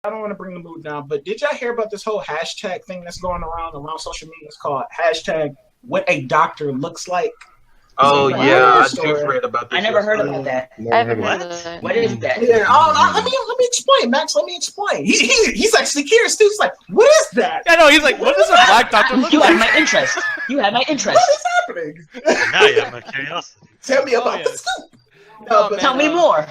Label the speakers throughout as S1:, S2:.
S1: I don't want to bring the mood down, but did y'all hear about this whole hashtag thing that's going around social media? It's called hashtag what a doctor looks like.
S2: Oh yeah, I just read about this.
S3: I never heard about that.
S4: I haven't heard of that.
S3: What is that?
S1: Yeah, let me explain, Max. Let me explain. He's actually curious too. He's like, what is that?
S5: I know. He's like, what does a black doctor look
S3: You
S5: like?
S3: have my interest. You have my interest.
S1: What is happening?
S6: Now you have my curiosity.
S1: Tell me about the scoop. No, but
S3: Tell me more.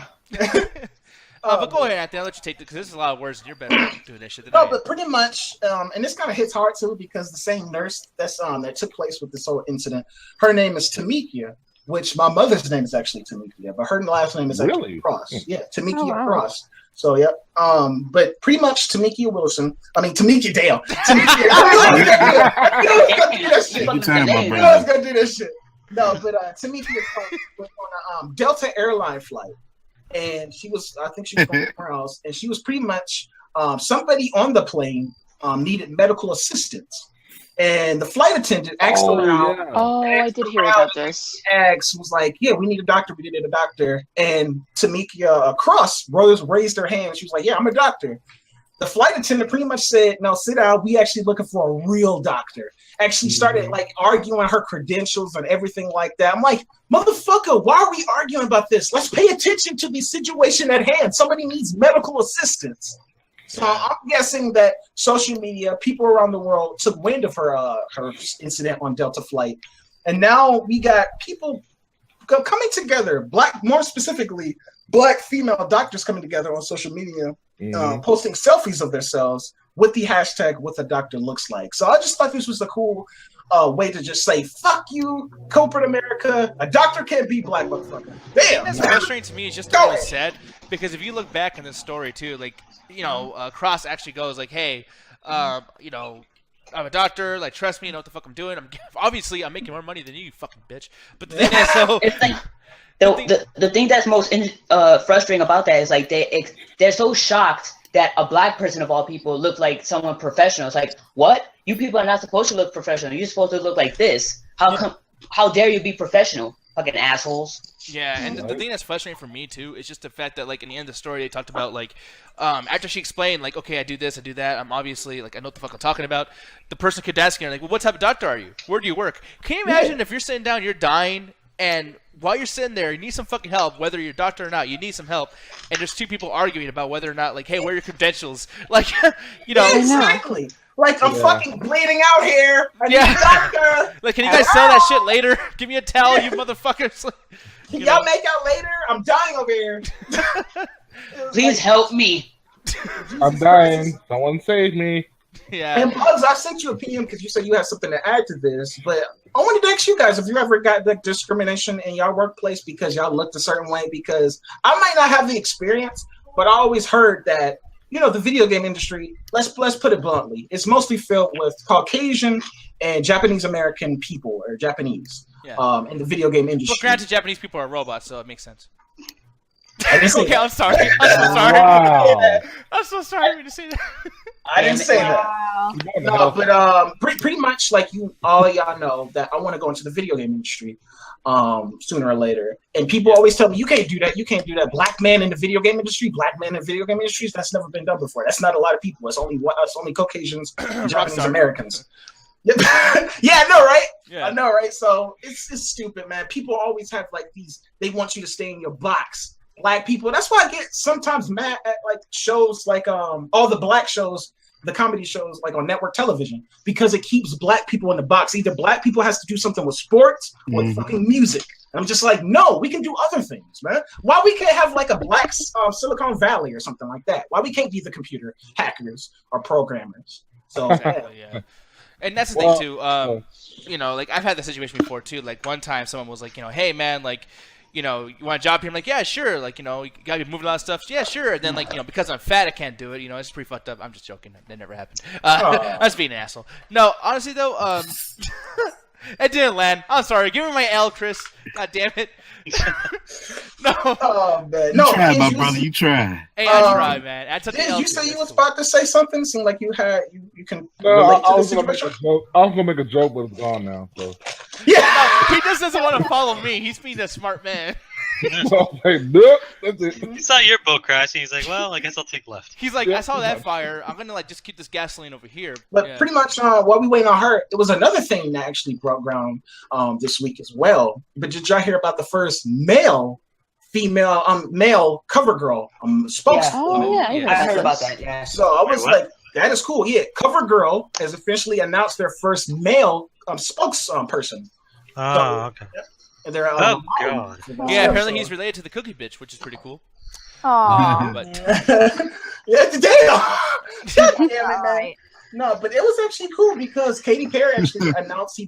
S5: But go ahead, Anthony. I'll let you take it because this is a lot of words and you're better at doing this shit than I
S1: No,
S5: am.
S1: but pretty much, and this kind of hits hard too because the same nurse that took place with this whole incident, her name is Tamika, which my mother's name is actually Tamika, but her last name is actually Cross. Yeah, Tamika Cross. So yeah, but pretty much Tamika Wilson. I mean Tamika Dale. Tamika. You know gonna do that shit. You know what's gonna do this shit. No, but Tamika was on a Delta Airlines flight. And I think she was going somewhere else, and she was pretty much somebody on the plane needed medical assistance, and the flight attendant asked around.
S4: Yeah.
S7: Oh, I did hear about this.
S1: Was like, "Yeah, we need a doctor. We needed a doctor." And Tamika Cross raised her hand. She was like, "Yeah, I'm a doctor." The flight attendant pretty much said, "No, sit down. We actually looking for a real doctor." Actually started like arguing her credentials and everything like that. I'm like, motherfucker, why are we arguing about this? Let's pay attention to the situation at hand. Somebody needs medical assistance. So I'm guessing that social media, people around the world took wind of her incident on Delta flight, and now we got people coming together. More specifically, Black female doctors coming together on social media. Posting selfies of themselves with the hashtag what the doctor looks like. So I just thought this was a cool way to just say, fuck you, corporate America. A doctor can't be black, motherfucker. Damn.
S5: That's frustrating to me. It's just the way it's said. Because if you look back in this story, too, like, Cross actually goes like, hey, I'm a doctor. Like, trust me, I know what the fuck I'm doing. Obviously, I'm making more money than you fucking bitch. But the thing is, so...
S3: It's like... The thing that's most frustrating about that is like they're so shocked that a black person of all people look like someone professional. It's like, what? You people are not supposed to look professional. You're supposed to look like this. How dare you be professional? Fucking assholes.
S5: Yeah, and the thing that's frustrating for me too is just the fact that like in the end of the story they talked about like after she explained like, okay, I do this, I do that, I'm obviously like I know what the fuck I'm talking about. The person kept asking her like, well, what type of doctor are you? Where do you work? Can you imagine if you're sitting down, you're dying, and while you're sitting there, you need some fucking help, whether you're a doctor or not, you need some help, and there's two people arguing about whether or not, like, hey, where are your credentials? Like,
S1: Exactly. Like, I'm fucking bleeding out here. I need a doctor.
S5: Like, can you guys sell that shit later? Give me a towel, you motherfuckers.
S1: Can y'all make out later? I'm dying over here.
S3: Please help me.
S4: I'm dying. Someone save me.
S5: Yeah.
S1: And Bugs, I sent you a PM because you said you had something to add to this, but I wanted to ask you guys if you ever got like discrimination in your workplace because y'all looked a certain way. Because I might not have the experience, but I always heard that the video game industry. Let's put it bluntly, it's mostly filled with Caucasian and Japanese American people or Japanese in the video game industry.
S5: But granted, Japanese people are robots, so it makes sense.
S1: Okay,
S5: I'm sorry. I'm so sorry.
S4: Wow.
S5: I'm so sorry to say that.
S1: I didn't say that. No, but pretty much like all y'all know that I want to go into the video game industry sooner or later. And people always tell me, you can't do that. You can't do that. Black man in the video game industry, black men in video game industries, that's never been done before. That's not a lot of people. It's only Caucasians and Japanese Americans. Yeah, I know, right? Yeah. I know, right? So it's stupid, man. People always have like they want you to stay in your box. Black people. That's why I get sometimes mad at like shows like all the black shows, the comedy shows like on network television, because it keeps black people in the box. Either black people has to do something with sports or fucking music. And I'm just like, no, we can do other things, man. Why we can't have like a black Silicon Valley or something like that? Why we can't be the computer hackers or programmers? So
S5: yeah. And that's the thing too. Like I've had the situation before too. Like one time someone was like, hey man, like, you want a job here? I'm like, yeah, sure. Like, you gotta be moving a lot of stuff. Yeah, sure. And then, like, because I'm fat, I can't do it. It's pretty fucked up. I'm just joking. That never happened. I was being an asshole. No, honestly, though, it didn't land. I'm sorry. Give me my L, Chris. God damn it. No.
S1: Oh, man.
S8: You tried, my brother. You tried.
S5: Hey, I tried, man. I took the L.
S1: You say you was about to say something? Seemed like you had, you can
S4: relate to the situation. I was going to make a joke, but it's gone now, so.
S5: Yeah, he just doesn't want to follow me. He's being a smart man.
S4: Like, nope, that's it.
S6: He saw your boat crash, and he's like, "Well, I guess I'll take left."
S5: He's like, I saw that fire. I'm gonna like just keep this gasoline over here.
S1: But pretty much while we waiting on her, it was another thing that actually broke ground this week as well. But did y'all hear about the first male CoverGirl spokesman?
S3: Oh yeah, I heard about that. Yeah.
S1: So I was like, that is cool. Yeah, CoverGirl has officially announced their first male spokesperson.
S6: Oh, okay.
S1: And they're
S6: God.
S5: Yeah, apparently he's related to the Cookie Bitch, which is pretty cool.
S7: Aww.
S5: But
S1: yeah, damn. Damn it, man. No, but it was actually cool because Katy Perry actually announced she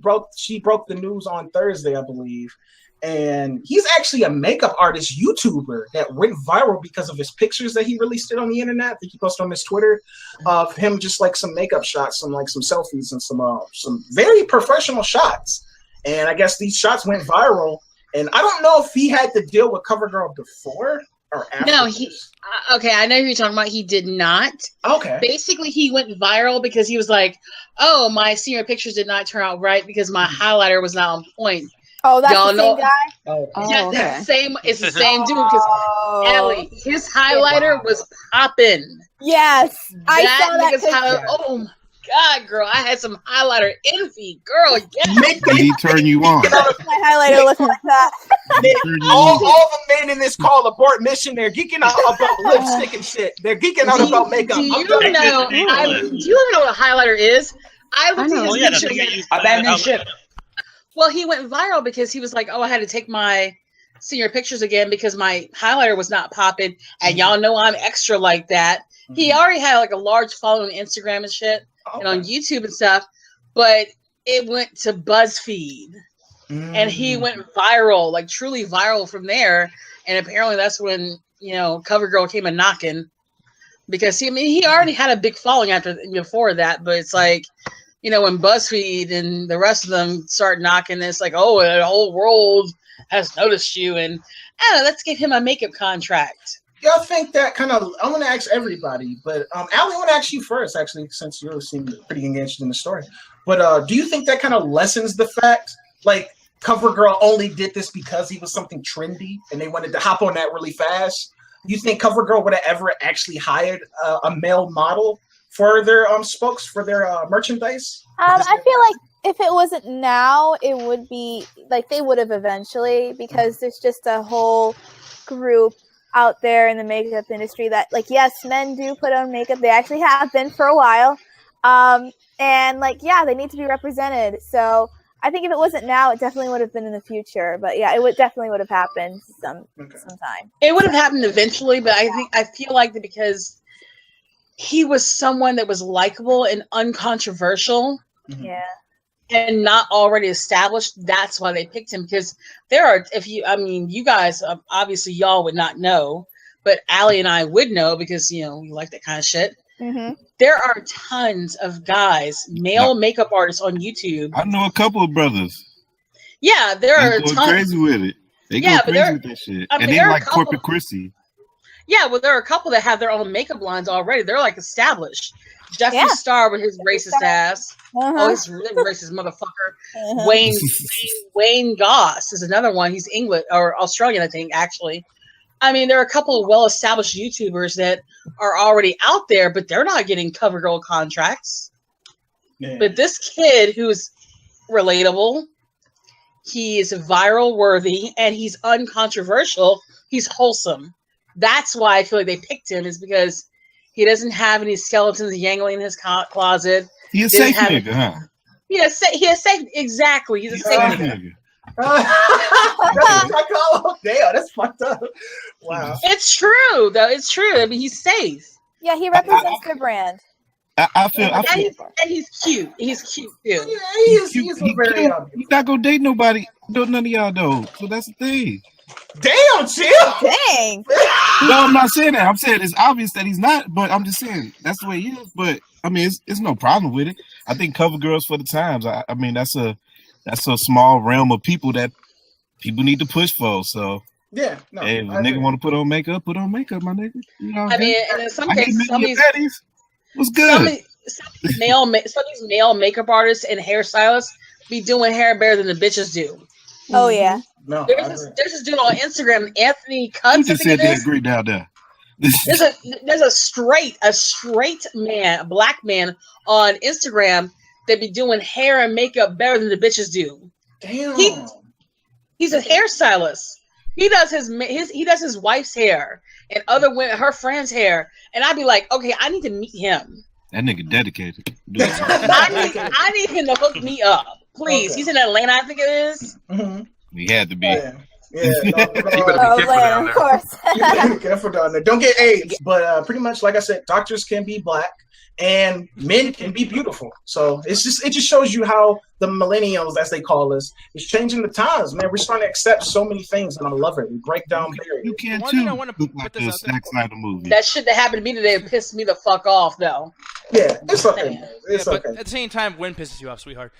S1: broke the news on Thursday, I believe. And he's actually a makeup artist YouTuber that went viral because of his pictures that he released it on the internet. I think he posted on his Twitter of him just like some makeup shots, some selfies and some very professional shots. And I guess these shots went viral. And I don't know if he had to deal with CoverGirl before or after.
S9: No, okay, I know who you're talking about. He did not.
S1: Okay.
S9: Basically, he went viral because he was like, "Oh, my senior pictures did not turn out right because my highlighter was not on point."
S7: Oh, that's the same guy?
S9: Oh, yeah, okay. It's the same dude because Allie, his highlighter was popping.
S7: Yes, I saw that
S9: picture. Oh my God, girl, I had some highlighter envy, girl.
S8: Did he turn you on?
S7: My highlighter looking like that.
S1: All the men in this call abort mission. They're geeking out about lipstick and shit. They're geeking out about makeup.
S9: Do you know what a highlighter is? I looked at his pictures.
S3: Abandoned ship.
S9: Well, he went viral because he was like, "Oh, I had to take my senior pictures again because my highlighter was not popping." And y'all know I'm extra like that. He already had like a large following on Instagram and shit and on YouTube and stuff, but it went to BuzzFeed and he went viral, like truly viral from there. And apparently that's when, CoverGirl came a knocking because he already had a big following before that, but it's like, when BuzzFeed and the rest of them start knocking, it's like, oh, the whole world has noticed you. And I don't know, let's give him a makeup contract.
S1: Y'all think that kind of, I want to ask everybody, but Allie, I want to ask you first, actually, since you seem pretty engaged in the story. But do you think that kind of lessens the fact, like, CoverGirl only did this because he was something trendy and they wanted to hop on that really fast? You think CoverGirl would have ever actually hired a male model for their for their merchandise?
S7: I feel like if it wasn't now, it would be like they would have eventually, because there's just a whole group out there in the makeup industry that, like, yes, men do put on makeup. They actually have been for a while. And like, yeah, they need to be represented. So I think if it wasn't now, it definitely would have been in the future. But yeah, definitely would have happened sometime.
S9: It would have happened eventually, but I feel like that because he was someone that was likable and uncontroversial.
S7: Yeah.
S9: And not already established. That's why they picked him, because you guys, obviously y'all would not know, but Allie and I would know because, we like that kind of shit.
S7: Mm-hmm.
S9: There are tons of guys, male makeup artists on YouTube.
S8: I know a couple of brothers.
S9: Yeah, there are
S8: tons.
S9: tons.
S8: Crazy with it. They go crazy with that shit. And they like Corporate Chrissy.
S9: Yeah, well, there are a couple that have their own makeup lines already. They're like established. Jeffree Star with his racist ass. Oh, he's really racist motherfucker. Wayne Goss is another one. He's English or Australian, I think, actually. I mean, there are a couple of well-established YouTubers that are already out there, but they're not getting CoverGirl contracts. Yeah. But this kid who's relatable, he is viral worthy, and he's uncontroversial. He's wholesome. That's why I feel like they picked him, is because he doesn't have any skeletons yangling in his closet.
S8: He's a safe nigga, huh?
S9: He is safe. Exactly. He's a safe nigga.
S1: Damn, that's fucked up. Wow.
S9: It's true, though. It's true. I mean, he's safe.
S7: Yeah, he represents the brand.
S8: I feel.
S9: And he's cute. He's cute, too.
S1: Yeah, he's very
S8: He's not going to date nobody. None of y'all, though. So that's the thing.
S1: Damn, chill.
S7: Dang.
S8: No, I'm not saying that. I'm saying it's obvious that he's not, but I'm just saying that's the way he is. But I mean, it's no problem with it. I think CoverGirls for the times. I mean, that's a small realm of people that people need to push for. So
S1: yeah, no.
S8: Hey, if a nigga want to put on makeup, my nigga. You know,
S9: I mean, and in some cases, some of these
S8: what's good.
S9: Some of these male makeup artists and hairstylists be doing hair better than the bitches do.
S7: Oh yeah.
S1: No,
S9: There's this dude on Instagram, Anthony Cutts.
S8: You just said they agree down there.
S9: There's a straight man, a black man on Instagram that be doing hair and makeup better than the bitches do.
S1: Damn.
S9: He's a hairstylist. He does his wife's hair and other women, her friends' hair, and I'd be like, okay, I need to meet him.
S8: That nigga dedicated.
S9: I need him to hook me up, please.
S1: Okay.
S9: He's in Atlanta, I think it is.
S1: Mm-hmm.
S8: He had to be.
S1: Yeah.
S2: You better be careful down
S7: Of
S2: there.
S7: course.
S1: Careful down there. Don't get AIDS. But pretty much, like I said, doctors can be black and men can be beautiful. So it just shows you how the millennials, as they call us, is changing the times, man. We're starting to accept so many things, and I love it. We break down barriers.
S8: You can
S5: One
S8: too.
S5: thing I wanna
S8: Look
S5: put
S8: like
S5: this
S8: the
S5: out there.
S8: Zack Snyder movie.
S9: That shit that happened to me today pissed me the fuck off, though.
S1: Yeah, it's okay. It's
S5: But
S1: okay.
S5: at the same time, when pisses you off, sweetheart?